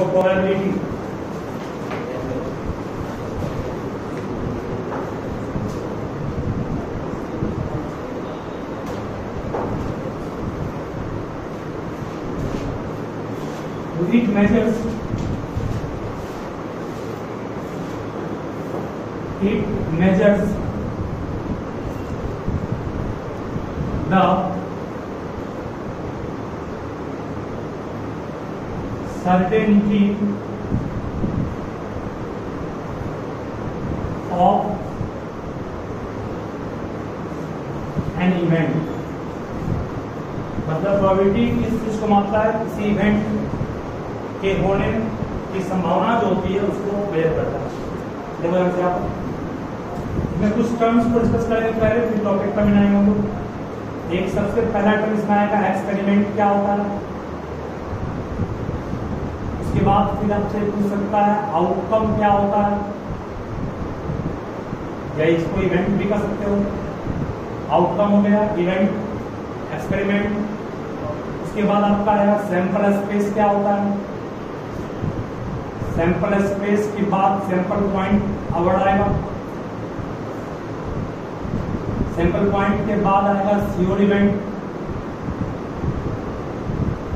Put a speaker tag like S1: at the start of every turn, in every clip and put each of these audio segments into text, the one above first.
S1: देखो probability it measures the certainty of an event। मतलब probability किस चीज को मापता है? किसी इवेंट के होने की संभावना जो होती है उसको मेजर करता है। देखो यहाँ आप मैं कुछ टर्म्स को डिस्कस करेंगे पहले, फिर टॉपिक पर मिलाएंगे हम लोग। एक सबसे पहला टर्म इसमें आएगा एक्सपेरिमेंट क्या होता है। उसके बाद फिर आपसे पूछ सकता है आउटकम क्या होता है, या इसको इवेंट भी कर सकते हो। आउटकम हो गया इवेंट, एक्सपेरिमेंट। उसके बाद आपका आएगा सैंपल स्पेस क्या होता है। सैंपल स्पेस के बाद सैंपल पॉइंट अवर्ड आएगा। सैंपल पॉइंट के बाद आएगा श्योर इवेंट,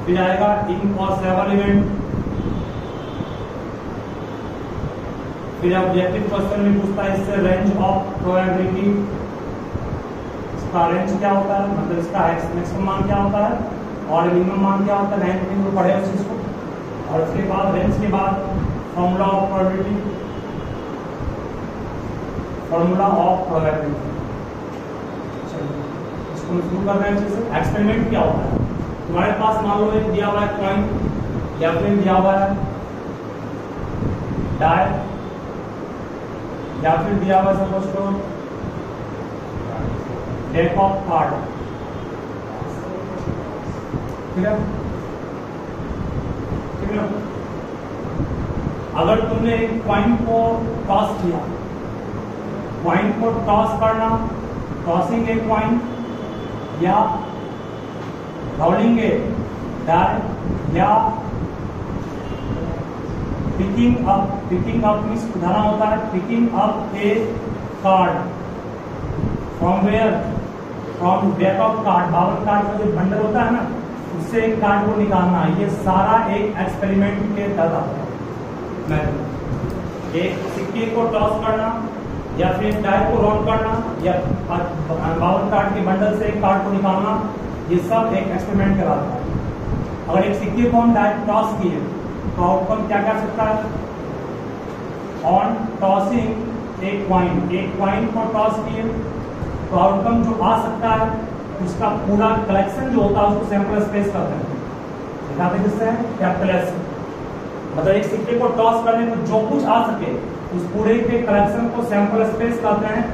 S1: फिर आएगा इम्पॉसिबल इवेंट, फिर ऑब्जेक्टिव क्वेश्चन में पूछता है इससे रेंज ऑफ प्रोबेबिलिटी। इसका रेंज क्या होता है, मतलब इसका मैक्सिमम मान क्या होता है और मिनिमम मान क्या होता है। रेंज में पढ़े उस चीज को। और उसके बाद रेंज के बाद formula of probability, formula of probability. इसको शुरू कर रहे हैं अच्छे से। एक्सपेरिमेंट क्या होता है? तुम्हारे पास मान लो एक दिया हुआ है कॉइन, या फिर दिया हुआ है डाई, या फिर दिया हुआ सपोज करो डेक ऑफ कार्ड। ठीक है, ठीक है। अगर तुमने एक कॉइन को टॉस किया, कॉइन को टॉस करना, टॉसिंग ए कॉइन या रोलिंग ए डाई या पिकिंग अप मींस उठाना होता है। Picking up a card from where, from deck of card. 52 card का जो बंडल होता है ना, उससे एक कार्ड को निकालना, ये सारा एक एक्सपेरिमेंट के तहत आता है। एक सिक्के को टॉस करना या फिर डाई को रोल करना या 52 कार्ड के बंडल से एक कार्ड को निकालना, ये सब एक एक्सपेरिमेंट कराता है। अगर एक सिक्के को हम डाई टॉस किए तो आउटकम क्या कर सकता है? ऑन टॉसिंग एक कॉइन को टॉस किए तो आउटकम जो आ सकता है उसका पूरा कलेक्शन जो होता है उसको सैंपल स्पेस कहते हैं। दिखाते किससे है? Capital S. मतलब एक सिक्के को टॉस करने पर जो कुछ आ सके उस पूरे के कलेक्शन को सैंपल स्पेस कहते हैं।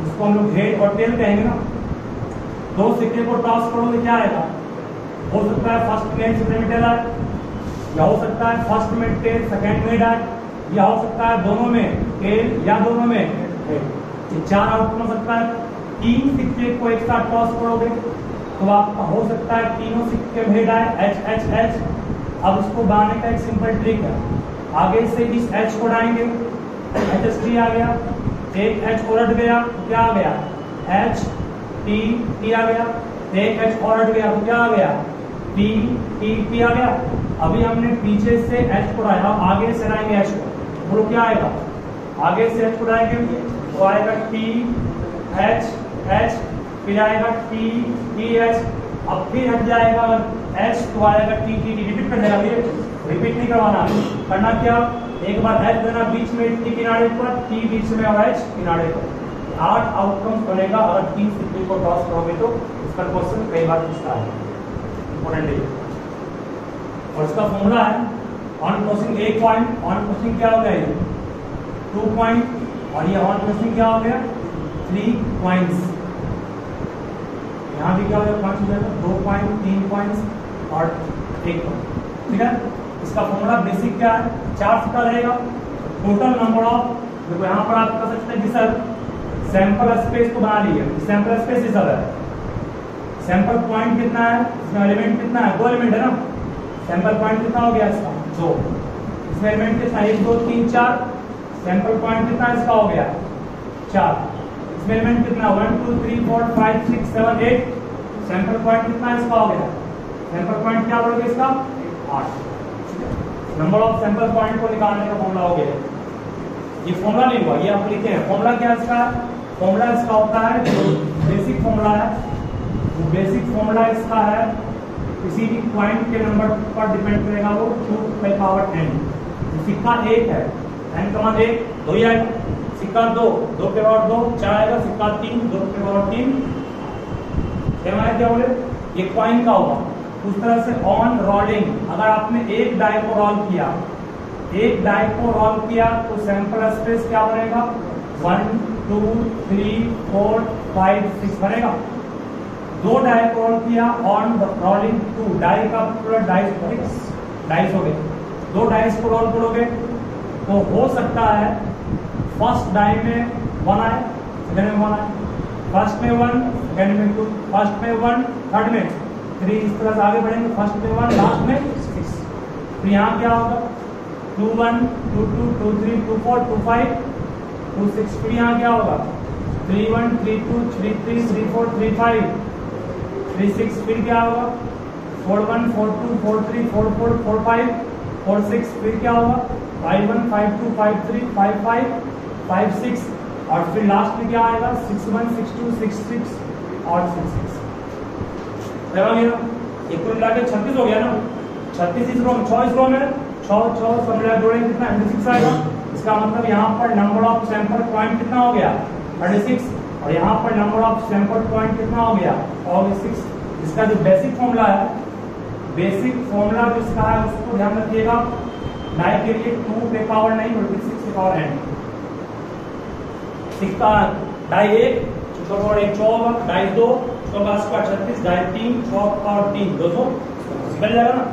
S1: उसको हम लोग हेड और टेल कहेंगे ना। दो सिक्के को टॉस करोगे क्या आएगा? हो सकता है फर्स्ट में सेकंड में टेल आए, या हो सकता है फर्स्ट में टेल सेकंड में हेड आए, या हो सकता है दोनों में टेल या दोनों में हेड। चार आउटकम हो सकता है। तीन सिक्के को एक साथ टॉस करोगे तो आपका हो सकता है तीनों सिक्के में हेड आए, एच एच एच। अब उसको बनाने का एक सिंपल ट्रिक है, आगे से इस एच को उड़ाएंगे, HST आ गया, एक एच उलट गया तो क्या आ गया? एच टी टी आ गया। एक एच उलट गया तो क्या आ गया? टी टी टी आ गया। अभी हमने पीछे से एच को उड़ाया, आगे से उड़ाएंगे एच को, बोलो क्या आएगा? आगे से एच को उड़ाएंगे तो आएगा टी एच एच, फिर आएगा टी टी एच। अब फिर हट जाएगा एच तो आएगा टी टी टी। रिपीट करने का, रिपीट नहीं करवाना। करना क्या? एक बार एच देना बीच में टी किनारे पर, टी बीच में और एच किनारे पर। 8 आउटकम्स बनेगा अगर 3 सिक्के को टॉस करोगे तो। इसका क्वेश्चन कई बार पूछता है, इंपॉर्टेंट है। और इसका फॉर्मूला है ऑन टॉसिंग एक पॉइंट, ऑन टॉसिंग क्या हो गया? 2 पॉइंट, और ये ऑन टॉसिंग क्या हो गया? 3 पॉइंट्स। यहाँ भी क्या हो गया? 5 हो जाएगा, 2 पॉइंट, 3 पॉइंट्स और 1 पॉइंट। ठीक है, इसका फॉर्मूला बेसिक क्या है? 4 का रहेगा। टोटल नंबर ऑफ, देखो यहाँ पर आप कर सकते हैं कि सर सैंपल स्पेस को बना लिए, सैंपल स्पेस ही सब है। सैंपल पॉइंट कितना है? इसमें एलिमेंट कितना है? 2 एलिमेंट है ना। सैंपल पॉइंट कितना हो गया इसका? 2। इसमें एलिमेंट कितना 1 2 3 4, सैंपल पॉइंट कितना इसका हो गया 4। इसमें एलिमेंट कितना 1 2 3 4 5 6 7 8, सैंपल पॉइंट कितना इसका हो गया, सैंपल पॉइंट क्या बोलोगे इसका 8। नंबर ऑफ सैंपल पॉइंट को निकालने का फॉर्मूला हो गया। ये फॉर्मूला नहीं हुआ, ये आप लिखे हैं फॉर्मूला क्या इसका, फॉर्मूला इसका होता है जो बेसिक फॉर्मूला है, वो बेसिक फॉर्मूला इसका है किसी भी पॉइंट के नंबर पर डिपेंड करेगा, वो 2n। सिक्का 1 है, n का मान 1 2 ही आएगा, सिक्का 2 2 के पावर 2 4 आएगा, सिक्का 3 2 के पावर 3 क्या बोले, ये कॉइन का होगा। उस तरह से ऑन रोलिंग, अगर आपने एक डाई को रोल किया, एक डाई को रोल किया तो सैंपल स्पेस क्या बनेगा 1 2 3 4 5 6 बनेगा। 2 डाई को रोल किया ऑन रोलिंग 2, डाई का पूरा डाइस हो गए, 2 डाइस को रोल करोगे तो हो सकता है फर्स्ट डाई में 1 आए, सेकंड में 1 आए, फर्स्ट में 1 सेकंड में 2, फर्स्ट में 1 थर्ड में 3, इस तरह से आगे बढ़ेंगे, फर्स्ट में 1 लास्ट में 6। तो यहाँ क्या होगा 2 1 2 2 2 3 2 4 2 5 2 6, फिर यहाँ क्या होगा 3 1 3 2 3 3 3 4 3 5 3 6, फिर क्या होगा 4 1 4 2 4 3 4 4 4 5 4 6, फिर क्या होगा 5 1 5 2 5 3 5 5 5 6, और फिर लास्ट में क्या आएगा 6 1 6 2 6 6 और 6 6। ये कुल मिला के 36 हो गया ना, 36 इस रो में 6 इस रो में 6 6 सब मिला जोड़ेंगे कितना 96 आएगा। इसका मतलब यहाँ पर नंबर ऑफ सैंपल पॉइंट कितना हो गया 36, और यहाँ पर नंबर ऑफ सैंपल पॉइंट कितना हो गया 6। इसका जो बेसिक फॉर्मूला है, बेसिक फॉर्मूला जो इसका है उसको ध्यान रखिएगा, डाई के लिए 2 के पावर नहीं बल्कि 6 के पावर n। सिक्का डाई 1 पावर 1 14, डाई 2 का स्क्वायर 36, डाई 3 6 पावर 3 200 निकल जाएगा ना।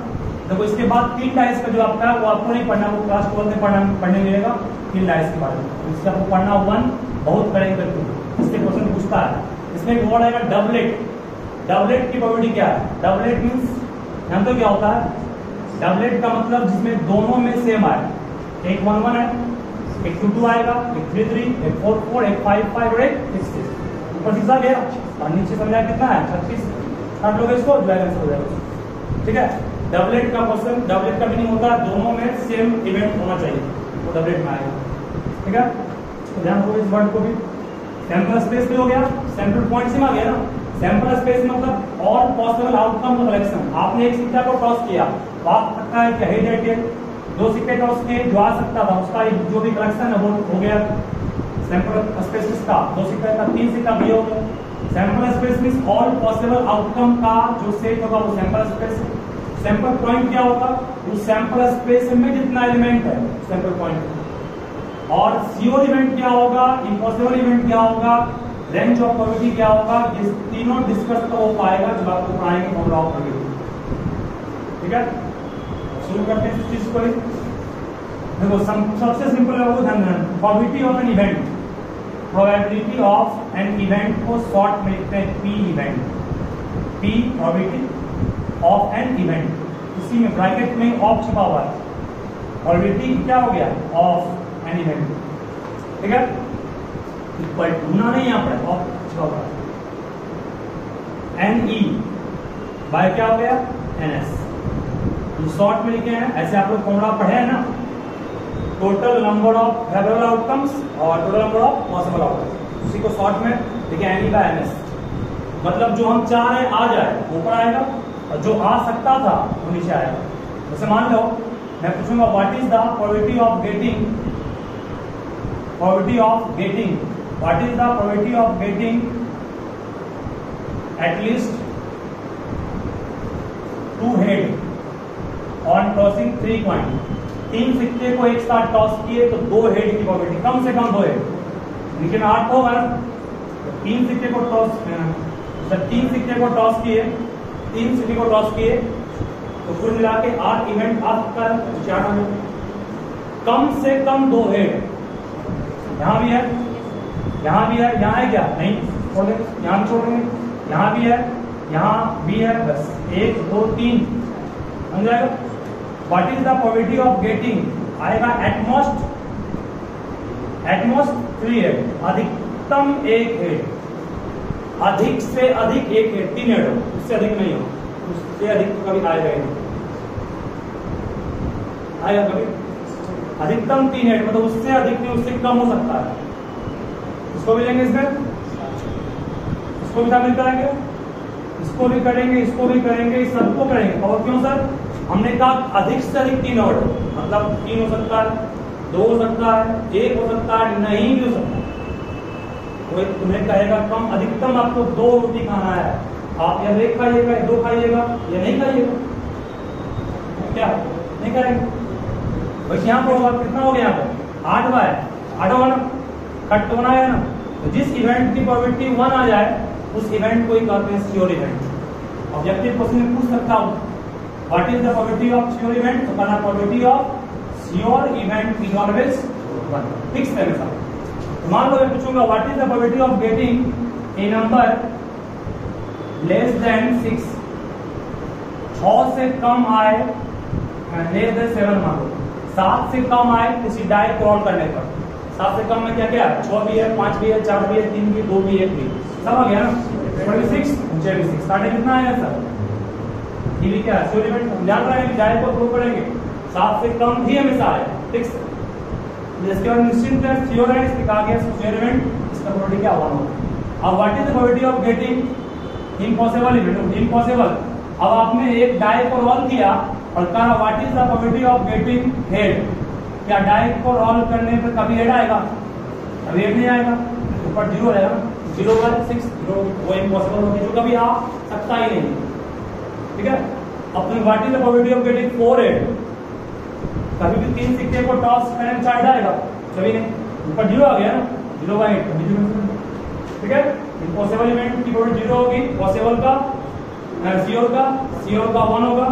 S1: देखो इसके बाद 3 डाइस का जो आपका है वो आपको नहीं पढ़ना, वो क्लास 12 में पढ़ने मिलेगा 3 डाइस के बारे में। इससे आपको पढ़ना 1 बहुत करेंगे करके, इससे क्वेश्चन पूछता है। इसमें एक वर्ड आएगा डबलेट। डबलेट की प्रोबेबिलिटी क्या है, डबलेट मींस जानते हो क्या होता है, डबलेट का मतलब जिसमें दोनों में सेम आए, एक 1 1 है, एक 2 2 आएगा, एक 3 3, एक 4 4, एक 5 5 और एक 6 6। ऊपर सीधा गया और नीचे समझा कितना है 36, काट लोगे इसको हो जाएगा। ठीक है, डबलेट का क्वेश्चन, डबलेट का मीनिंग होता है दोनों में सेम इवेंट होना चाहिए, वो डबलेट में आएगा। ठीक है, तो ध्यान रखो इस वर्ड को भी। सैंपल स्पेस भी हो गया, सैंपल पॉइंट से आ गया ना। सैंपल स्पेस मतलब ऑल पॉसिबल आउटकम का कलेक्शन। आपने एक सिक्का को टॉस किया, बात सकता है क्या हेड या टेल, 2 सिक्के टॉस किए, जो आ सकता था उसका जो भी कलेक्शन है वो हो गया सैंपल स्पेस का। 2 सिक्का का 3 सिक्का भी हो गया। Sample space means all possible outcome का जो सेट होगा वो सैंपल स्पेस। सैंपल पॉइंट क्या होगा, उस सैंपल स्पेस में जितना एलिमेंट है सैंपल पॉइंट। और श्योर इवेंट क्या होगा, इम्पॉसिबल इवेंट क्या होगा, रेंज ऑफ प्रोबेबिलिटी क्या होगा, ये तीनों डिस्कस तो हो पाएगा जब आपको पढ़ाएंगे फॉर्मूला ऑफ प्रोबेबिलिटी। ठीक है, शुरू करते हैं इस चीज को। देखो सबसे सिंपल है वो ध्यान देना, probability of an event. Probability of an event को शॉर्ट में लिखते हैं P event. P probability of an event, इसी में ब्रैकेट में ऑफ छुपा हुआ है। प्रोबेबिलिटी क्या हो गया ऑफ एन इवेंट। ठीक है, इक्वल टू ना नहीं यहाँ पर ऑफ छुपा हुआ है, एन ई बाय क्या हो गया एन एस। शॉर्ट में लिखे हैं ऐसे, आप लोग फॉर्मूला पढ़े हैं ना, total number of favourable outcomes और total number of possible outcomes, उसी को शॉर्ट में लिखे N E by N S. मतलब जो हम चाह रहे हैं आ जाए ऊपर आएगा, और जो आ सकता था वो नीचे आएगा। जैसे मान लो मैं पूछूंगा what is the probability of getting, probability of getting, what is the probability of getting at least 2 head on tossing 3 coin. 3 सिक्के को एक साथ टॉस किए तो 2 हेड की प्रोबेबिलिटी, कम से कम 2 हेड, नीचे में 8 होगा ना। 3 सिक्के को टॉस, जब 3 सिक्के को टॉस किए, 3 सिक्के को टॉस किए तो कुल मिला के 8 इवेंट आपका 4 हो, कम से कम 2 हेड। यहां भी है, यहां भी है, यहां है क्या नहीं छोड़ देंगे, यहां भी छोड़ देंगे, यहां भी है, यहां भी है, बस 1 2 3 बन जाएगा। What is the probability of getting आएगा एटमोस्ट 3 हेड, अधिकतम 1 हेड, अधिक से अधिक 1 हेड, 3 हेड हो, उससे अधिक नहीं हो, उससे अधिक तो कभी आएगा ही नहीं, आएगा कभी? अधिकतम 3 हेड मतलब उससे अधिक नहीं, उससे कम हो सकता है। इसको भी लेंगे, इसमें इसको भी शामिल करेंगे, इसको भी करेंगे, इसको भी करेंगे, सबको करेंगे। और क्यों सर? हमने कहा अधिक से अधिक 3 हेड, मतलब 3 हो सकता है, 2 हो सकता है, 1 हो सकता है, नहीं भी हो सकता है। कोई तुम्हें कहेगा कम अधिकतम आपको 2 रोटी खाना है, आप या 1 खाइएगा या 2 खाइएगा या नहीं खाइएगा, क्या नहीं करेंगे? बस यहाँ पर होगा, कितना हो गया यहाँ पर? 8 है, 8 होगा ना, कट होना है ना। तो जिस इवेंट की प्रोबेबिलिटी 1 आ जाए उस इवेंट को ही कहते हैं श्योर इवेंट। ऑब्जेक्टिव क्वेश्चन में पूछ सकता हूँ what is the probability of sure event, तो कहना probability of sure event is always 1, fix है हमेशा। तो मान लो मैं पूछूंगा what is the probability of getting a number less than 6, 6 से कम आए, लेस देन 7 मान लो, 7 से कम आए किसी डाई को रोल करने पर। 7 से कम में क्या क्या है? 6 भी है, 5 भी है, 4 भी है, 3 भी, 2 भी, 1 भी, सब आ गया ना। 26, 26 स्टार्टिंग कितना आएगा सर? ये भी क्या है? Sure event. हम जान रहे हैं कि डाई को प्रूव करेंगे 7 से कम ही हमेशा आए, फिक्स। जिसके बाद निश्चित है श्योर है, इसके कहा गया श्योर इवेंट, इसका प्रोबेबिलिटी क्या 1 होगा। अब what is the probability of getting impossible event? Impossible. अब आपने एक डाई को रोल किया और कहा what is the probability of getting head, क्या डाई को रोल करने पर कभी हेड आएगा? कभी हेड नहीं आएगा, ऊपर 0 रहेगा, 0 बाय 6, वो इम्पॉसिबल होगी, जो कभी आ सकता ही नहीं, ठीक है। अब what is the probability of getting 4 head, कभी भी 3 सिक्के को टॉस करने चार्ट आएगा? कभी नहीं, ऊपर 0 आ गया ना, 0 बाय 8, ठीक है। इम्पॉसिबल इवेंट की प्रोबेबिलिटी 0 होगी, पॉसिबल का, श्योर का 1 होगा।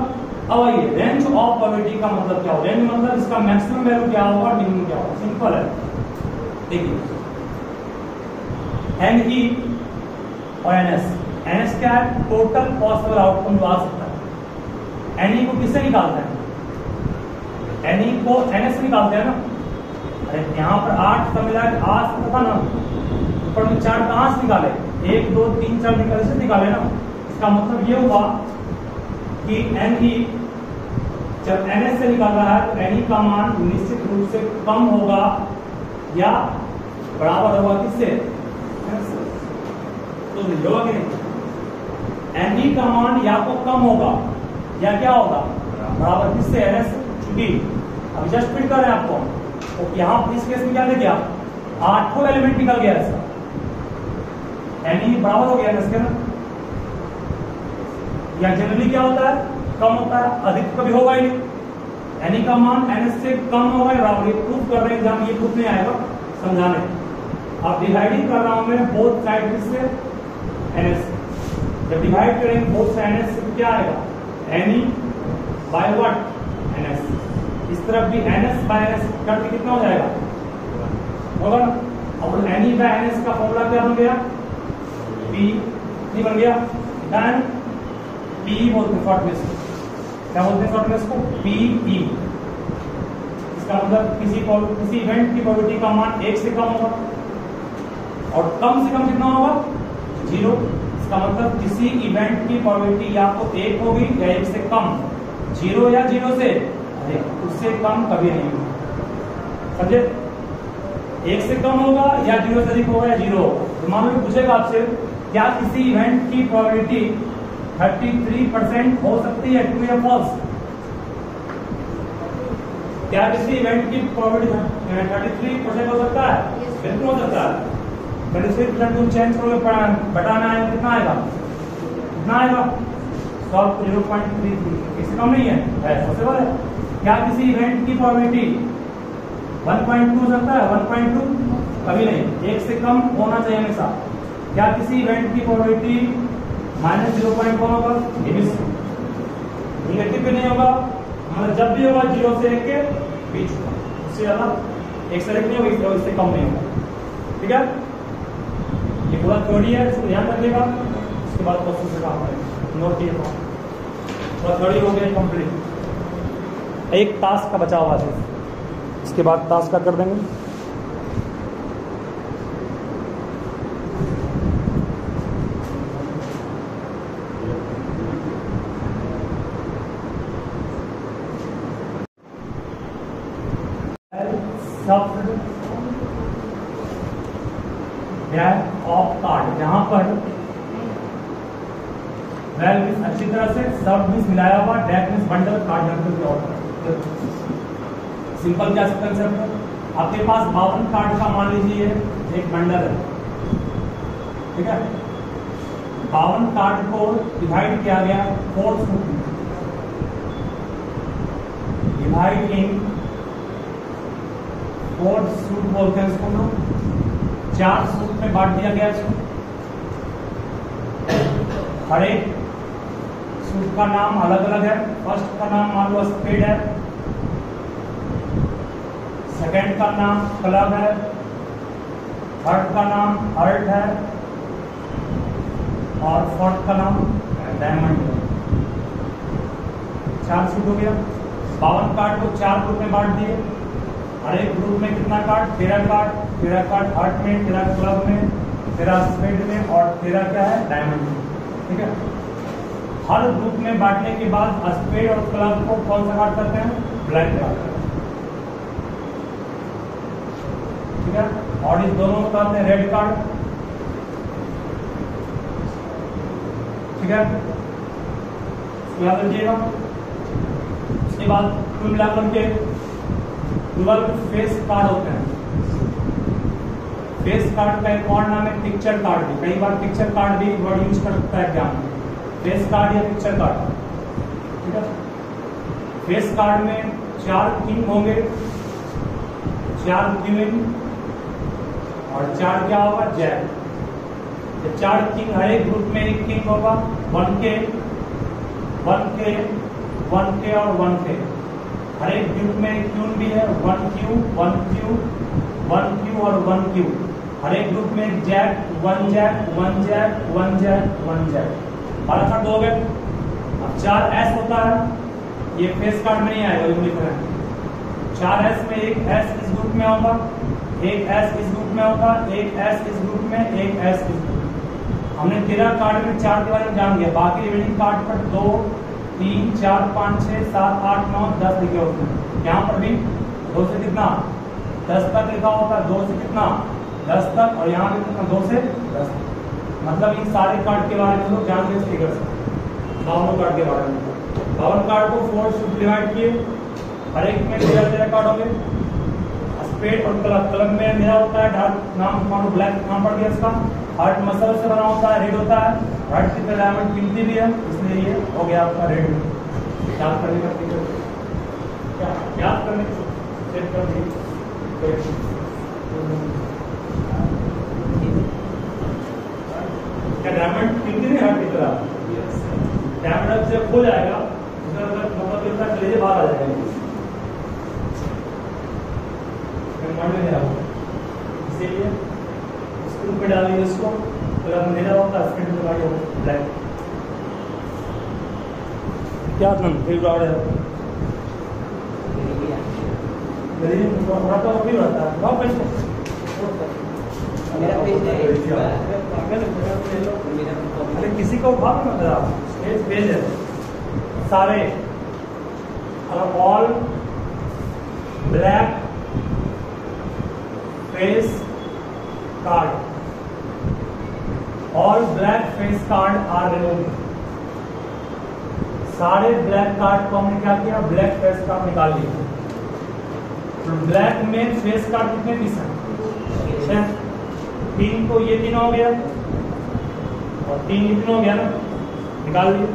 S1: अब आइए रेंज ऑफ प्रोबेबिलिटी का मतलब क्या होगा? रेंज मतलब इसका मैक्सिमम वैल्यू क्या होगा, मिनिमम क्या होगा? सिंपल है, देखिए NE और NS क्या है? टोटल पॉसिबल आउटकम जो आ सकता है। NE को किससे निकालते हैं? NE को NS से निकालते हैं ना। अरे यहाँ पर 8 का मिला है, 8 था ना, ऊपर में 4 कहाँ से निकाले? 1 2 3 4 निकाले ना। इसका मतलब ये हुआ कि NE जब NS से निकाल रहा है तो NE का मान निश्चित रूप से कम होगा या बराबर होगा किससे? तो होगा कि नहीं? NE का मान या तो कम होगा या क्या होगा? बराबर किससे? NS। चूंकि अभी जस्ट फिट कर रहे हैं आपको, तो यहाँ इस केस में क्या ले गया? 8 एलिमेंट निकल गया इसका, NE बराबर हो गया NS के ना। या जनरली क्या होता है? कम होता है, अधिक कभी होगा ही नहीं। NE का मान NS से कम होगा या बराबर, ये प्रूफ कर रहे हैं एग्जाम, ये प्रूफ नहीं आएगा समझाने। अब डिवाइडिंग कर रहा हूं मैं बोथ साइड से NS, जब डिवाइड करेंगे बोथ साइड NS से क्या आएगा? NE by what? NS। इस तरफ भी NS बाय NS करके कितना हो जाएगा? होगा ना। अब NE बाय NS का फॉर्मूला क्या बन गया? P बन गया, डन। PE बोलते हैं शॉर्टनेस, क्या बोलते हैं शॉर्टनेस को? PE। इसका मतलब किसी इवेंट की प्रोबेबिलिटी का मान 1 से कम होगा, और कम से कम कितना होगा? 0। इसका मतलब किसी इवेंट की प्रोबेबिलिटी या तो 1 होगी या 1 से कम, 0 या 0 से अधिक, उससे कम कभी नहीं होगा, समझे? 1 से कम होगा या 0 से अधिक होगा या 0 होगा। तो मान लो पूछेगा आपसे क्या किसी इवेंट की प्रोबेबिलिटी 33% हो सकती है, ट्रू या फॉल्स? क्या किसी इवेंट की प्रोबेबिलिटी 33% हो सकता है? बिल्कुल हो सकता है। 33% को चेंज करोगे, बटाना है, कितना आएगा? कितना आएगा? 0.33, इससे कम नहीं है, पॉसिबल है। क्या किसी इवेंट की प्रोबेबिलिटी 1.2 हो सकता है? 1.2 कभी नहीं, 1 से कम होना चाहिए हमेशा। क्या किसी इवेंट की प्रोबेबिलिटी -0.1 होगा? ये भी निगेटिव भी नहीं होगा, मतलब जब भी होगा 0 से 1 के बीच होगा, उससे ज्यादा 1 से 1 नहीं होगा, इससे कम नहीं होगा, ठीक है। ये पूरा थ्योरी है, इसको ध्यान रखिएगा। उसके बाद क्वेश्चन से काम करेंगे, नोट किए पूरा थ्योरी हो गया कंप्लीट। एक टास्क का बचा हुआ है। इसके बाद टास्क का कर देंगे। ऑफ कार्ड, यहाँ पर वेल मीन्स अच्छी तरह से, सब मीन्स मिलाया हुआ, deck means bundle, card simple क्या कंसेप्ट है। आपके पास 52 कार्ड का मान लीजिए एक बंडल है, ठीक है। 52 कार्ड को डिवाइड किया गया 4 सूट में, डिवाइड इन 4 सूट बोलते हैं इसको लोग, 4 सूट में बांट दिया गया इसको। हर एक सूट का नाम अलग अलग है। फर्स्ट का नाम मान लो स्पेड है, सेकंड का नाम क्लब है, थर्ड का नाम हर्ट है और फोर्थ का नाम डायमंड है। 4 सूट हो गया। 52 कार्ड को 4 ग्रुप में बांट दिए। हर एक ग्रुप में कितना कार्ड? 13 कार्ड। 13 कार्ड हर्ट में, 13 क्लब में, 13 स्पेड में और 13 क्या है? डायमंड में, ठीक है। हर ग्रुप में बांटने के बाद स्पेड और क्लब को कौन सा कार्ड करते हैं? ब्लैक कार्ड करते हैं, ठीक है। और इस दोनों को कहते हैं रेड कार्ड, ठीक है। याद रखिएगा। उसके बाद कुल मिलाकर के 12 फेस कार्ड होते हैं। फेस कार्ड का एक और नाम है पिक्चर कार्ड भी। कई बार पिक्चर कार्ड भी वर्ड यूज करता है एग्जाम में, फेस कार्ड या पिक्चर कार्ड, ठीक है। फेस कार्ड में 4 किंग होंगे, 4 क्वीन और 4 क्या होगा? जैक। 4 किंग, हर एक ग्रुप में एक किंग होगा, 1K, 1K, 1K और 1K। हर एक ग्रुप में एक क्यून भी है, 1Q, 1Q, 1Q और 1Q। हर एक ग्रुप में एक jack, 1 jack, 1 jack, 1 jack, 1 jack. 12 card हो गए। अब 4S होता है, ये फेस कार्ड में नहीं आएगा, ये लिख रहे हैं। 4S में एक S इस ग्रुप में होगा, एक S इस ग्रुप में होगा, एक S इस ग्रुप में, एक S इस ग्रुप में। हमने 13 कार्ड में 4 के बारे में जान लिया। बाकी रिमेनिंग कार्ड पर 2, 3, 4, 5, 6, 7, 8, 9, 10 लिखे होते हैं। यहाँ पर भी 2 से कितना? 10 तक लिखा होता है। 2 से कितना? 10 तक। और यहाँ पे कितना? 2 से 10। मतलब इन सारे कार्ड के बारे में लोग जान गए स्टिकर से। 52 कार्ड के बारे में। 52 कार्ड को 4 सूट डिवाइड किए, हर एक में 13 कार्ड होंगे। स्पेड और क्लब, क्लब में मेरा होता है डार्क नाम, मानो ब्लैक नाम पड़ गया इसका। हार्ट मसल से बना होता है, रेड होता है। हार्ट की तरह डायमंड कीमती भी है, इसलिए ये हो गया आपका रेड। याद करने का क्या? याद करने चेक कर दी। क्या डायमंड कीमती नहीं? हार्ट की तरह डायमंड जब खो जाएगा उसका मतलब कितना कलेजे बाहर आ जाएगा, इसीलिए स्क्रू पे डालेंगे इसको। क्लब मेरा होता है, स्पेड में ब्लैक। क्या फिर ब्राउड है, थोड़ा तो भी रहता है। बहुत पैसे अरे किसी को उठा मत आप, स्टेज पेज है सारे। All black face card, all black face card are removed. सारे ब्लैक कार्ड को हमने क्या किया? ब्लैक फेस कार्ड निकाल लिया। तो ब्लैक में फेस कार्ड कितने पीस हैं? 3 को ये 3 हो गया और 3 ये 3 हो गया ना, निकाल लिए।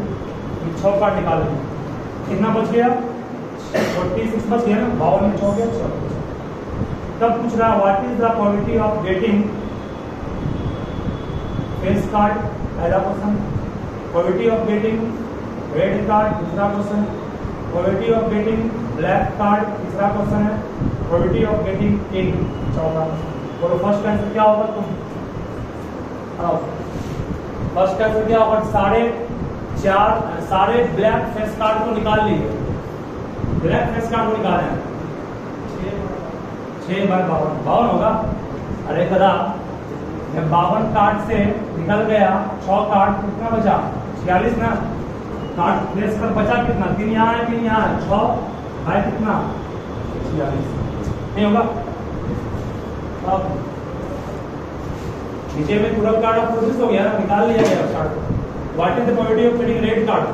S1: 6 कार्ड निकाल लिए। कितना बच गया? 46 बच गया ना। 52 में 6 हो गया 6। तब पूछ रहा what is the probability of getting face card? पहला question. Probability of getting red card, दूसरा question. Probability of getting black card, तीसरा क्वेश्चन है। प्रोबेबिलिटी ऑफ गेटिंग किंग, चौथा। और फर्स्ट आंसर क्या होगा? तुम फर्स्ट आंसर क्या होगा? सारे ब्लैक फेस कार्ड को निकाल लिए। ब्लैक फेस कार्ड को निकाले हैं। 6/52 होगा। अरे कदा जब 52 कार्ड से निकल गया 6 कार्ड, कितना बचा? 46 ना। कार्ड प्लेस कर बचा कितना? 3 यहाँ है, 3 यहाँ है, 6 बाय कितना? 46 नहीं होगा। अब नीचे में पूरा कार्ड ऑफ प्रोसेस हो गया ना, निकाल लिया गया card. What is the probability of getting red card?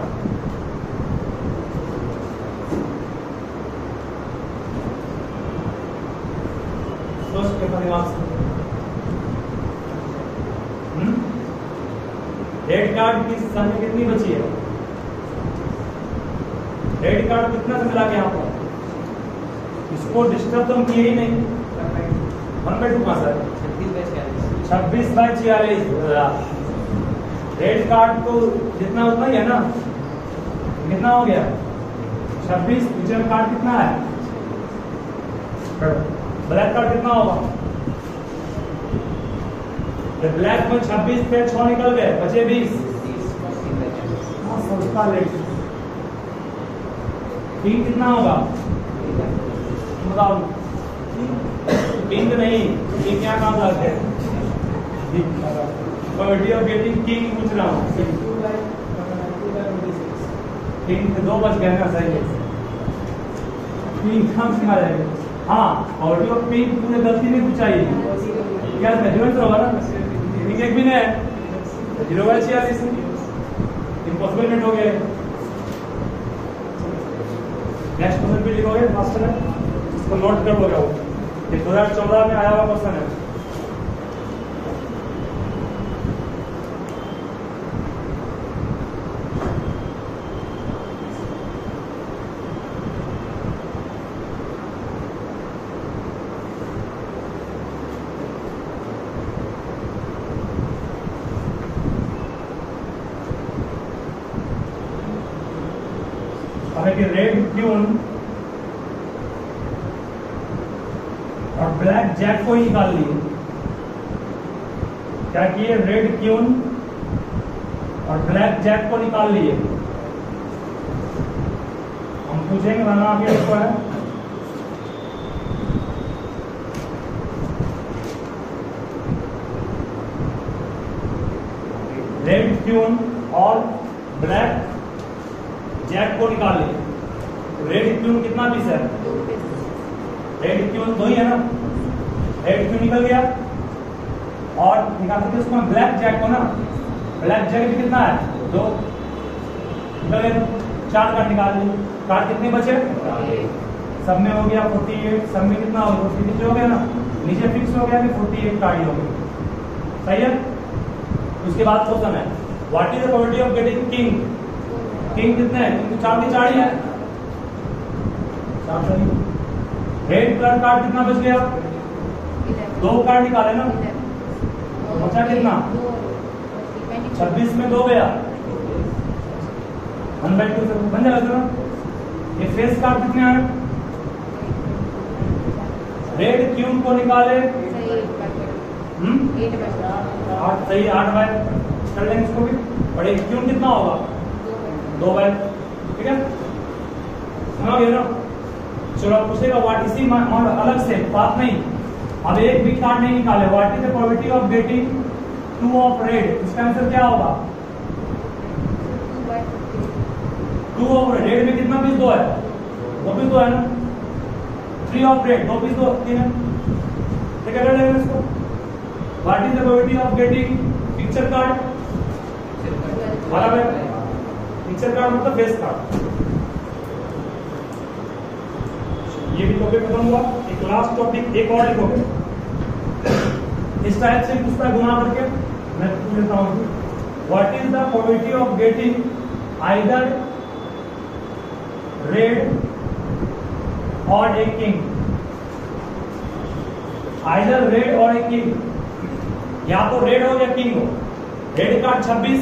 S1: सोच के परिवार से रेड कार्ड की संख्या कितनी बची है? रेड कार्ड कितना से मिला गया आपको? इसको डिस्टर्ब तो हम किए ही नहीं। 1/2 कहां सर? 26/46। रेड कार्ड तो जितना उतना ही है ना, कितना हो गया? 26। पीछे कार्ड कितना है? ब्लैक कार्ड कितना होगा? ब्लैक में 26 पे 6 निकल गए, बचे 20। सबका लेट पिंक कितना होगा? बताओ। पिंक नहीं, ये क्या काम करते हैं? प्रोबेबिलिटी ऑफ गेटिंग किंग पूछ रहा हूँ। किंग 2 बच गए ना, सही है। पिंक काम से मारा जाएगा। हाँ, प्रोबेबिलिटी ऑफ पिंक तूने गलती नहीं पूछाई, क्या मेजरमेंट होगा ना? पिंक एक भी नहीं है, 0/46 इम्पॉसिबल नेट हो गए। नेक्स्ट क्वेश्चन भी लिखोगे मास्टर में, इसको नोट कर लोगे। ये 2014 में आया हुआ क्वेश्चन है। रेड क्यून और ब्लैक जैक को ही निकाल लिए। क्या किए? रेड क्यून और ब्लैक जैक को निकाल लिए। हम पूछेंगे ना आगे इसको है। रेड क्यून और ब्लैक जैक को निकाल लिए। रेड क्यून कितना पीस है? रेड क्यून 2 ही है ना। रेड क्यून निकल गया और निकाल सकते उसको ब्लैक जैक को ना। ब्लैक जैक भी कितना है? 2 निकल गए। 4 कार्ड निकाल लिए। कार्ड कितने बचे? सब में हो गया 48। सब में कितना हो गया? 48 हो गया ना। नीचे फिक्स हो गया कि 48 कार्ड ही हो गए। सही है। उसके बाद क्वेश्चन है what is the probability of getting king? King कितने हैं? किंग 4 की 4 ही है। 4 सही। रेड कलर कार्ड कितना बच गया? 2 कार्ड निकाले ना। बचा कितना? 26 में 2 गया, 1/2 से बन जाएगा ना। ये फेस कार्ड कितने आए? रेड क्यून को निकाले 8 सही। 8 बाय कर लेंगे इसको भी। और एक क्यून कितना होगा? 2 बाय। ठीक है, समझ गए ना। चलो आप पूछेगा व्हाट इसी अलग से बात नहीं। अब एक भी कार्ड नहीं निकाले। What is the probability of getting 2 of red? इसका आंसर क्या होगा? 2 ऑफ रेड में कितना पीस? 2 है। 2 पीस 2 है ना। 3 ऑफ रेड 2 पीस 2 3 है। ठीक है, कर लेंगे इसको। What is the probability of getting picture card? बराबर। पिक्चर कार्ड मतलब फेस कार्ड। ये भी टॉपिक खत्म हुआ। एक लास्ट टॉपिक एक और लिखोगे इस टाइप से पूछता है गुना करके। मैं पूछ लेता हूँ what is the probability of getting either red और ए किंग? आइदर रेड और ए किंग, या तो रेड हो या किंग हो। रेड कार्ड 26,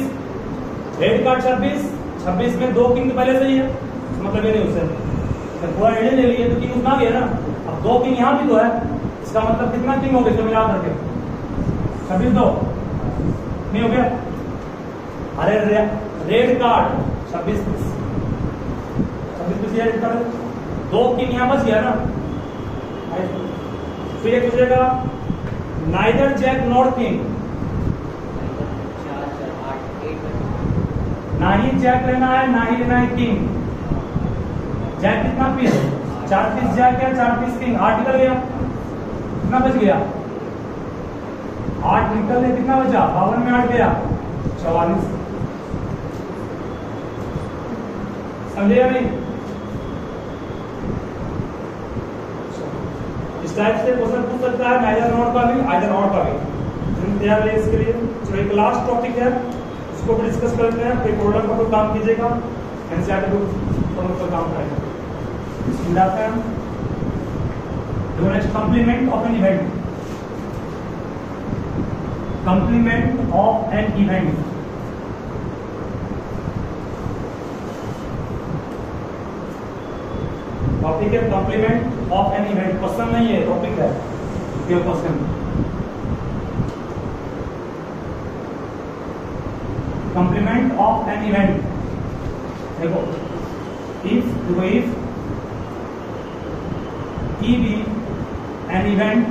S1: रेड कार्ड 26 में 2 किंग पहले से ही है, मतलब ये नहीं उससे पूरा रेड ले लिए तो किंग उतना भी है ना। अब 2 किंग यहाँ भी तो है, इसका मतलब कितना किंग हो गया इसको मिला करके? 26 2 नहीं हो गया? अरे रेड कार्ड 26 पीस 2 किंग यहाँ बच गया ना। फिर ये पूछेगा नाइदर जैक नॉर किंग, ना ही जैक लेना है ना ही लेना है किंग। जैक कितना पीस, 4 पीस जैक है 4 पीस किंग, 8 निकल गया, कितना बच गया 8 निकल गया, कितना बचा 52 में 8 गया 44। समझे या नहीं? इस टाइप से क्वेश्चन पूछ सकता है नाइदर नॉर का भी आइदर और का भी। तैयार है इसके लिए। चलो एक लास्ट टॉपिक है उसको भी डिस्कस करते हैं, फिर प्रॉब्लम पर काम कीजिएगा, एनसीईआरटी प्रॉब्लम पर काम करेंगे। जाते हैं next complement of an event. Complement of an event, topic है complement of an event. Question नहीं है, टॉपिक है ये question. Complement of an event, देखो if E be an event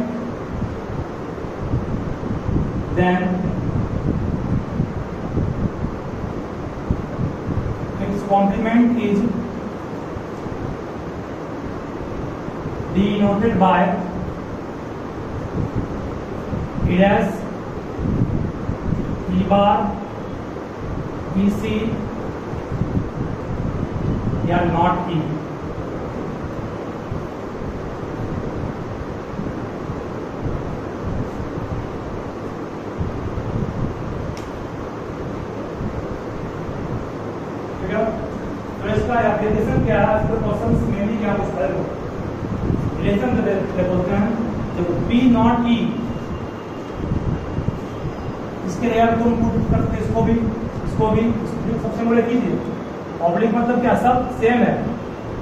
S1: then its complement is denoted by E dash, E bar, EC या not E। तो इसका application क्या है, इसके क्वेश्चंस मेनली क्या पूछता है, रिलेशन बोलते हैं। जब P नॉट E, इसके लिए तुम पुट करते इसको भी सबसे बड़े कीजिए। ऑब्लिक मतलब क्या, सब सेम है,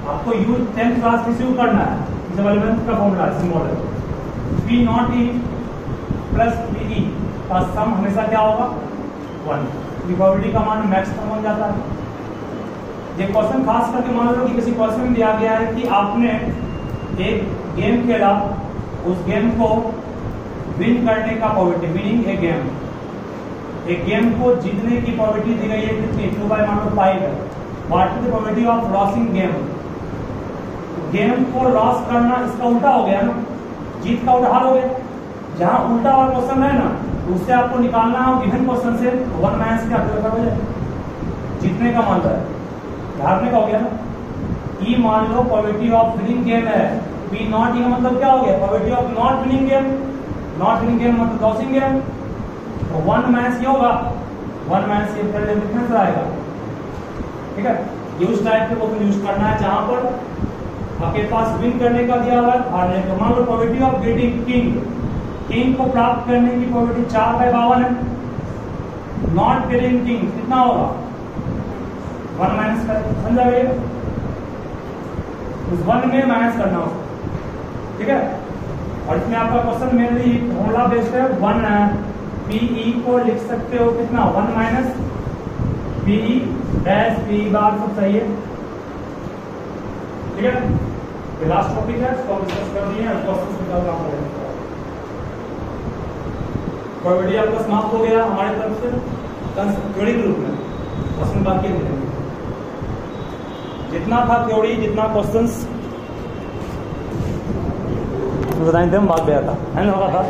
S1: आपको यूज 10th क्लास रिसीव करना है, जब 11th का फॉर्मूला सिंबल है। P not E plus PE का सम हमेशा क्या होगा 1। प्रोबेबिलिटी का मान मैक्सिमम बन जाता है। ये क्वेश्चन खास करके मान लो कि किसी क्वेश्चन में दिया गया है कि आपने एक गेम खेला, उस गेम को विन करने का प्रोबेबिलिटी, विनिंग ए गेम, एक गेम को जीतने की प्रोबेबिलिटी दी गई है कितनी, 2 बाय मान लो 5 है। What is the probability of losing game, game को लॉस करना इसका उल्टा हो गया ना, जीत का उल्टा हाल हो गया। जहां उल्टा वाला क्वेश्चन है ना, उससे आपको निकालना है गिवन क्वेश्चन से 1 माइनस क्या हो जाए, जीतने का मान है, हारने का हो गया ना। ई मान लो प्रोबेबिलिटी ऑफ विनिंग गेम है, पी नॉट ई का मतलब क्या हो गया, probability of not winning game, not winning game मतलब लॉसिंग गेम। तो 1 माइनस ये होगा, 1 माइनस ये कर लेंगे कितना आएगा, ठीक है। ये उस टाइप के क्वेश्चन यूज करना है जहां पर आपके पास विन करने का दिया हुआ है, हारने का। मान लो probability of getting king, king को प्राप्त करने की प्रोबेबिलिटी 4 बाय 52 है। नॉट गेटिंग किंग कितना होगा 1 माइनस कर, समझा गया, उस 1 में माइनस करना उसको, ठीक है। और इसमें आपका क्वेश्चन मेनली फॉर्मूला बेस्ड है। 1 PE को लिख सकते हो कितना 1 माइनस PE डैश PE बार, सब सही है, ठीक है। ये लास्ट टॉपिक है, इसको डिस्कस कर दिए हैं, क्वेश्चंस निकालना पड़ेगा। प्रोबेबिलिटी आपका समाप्त हो गया हमारे तरफ से थ्योरी ग्रुप में, क्वेश्चन बाकी है, जितना था थ्योरी, जितना क्वेश्चंस बताएं थे हम बात गया था, है ना, होगा था।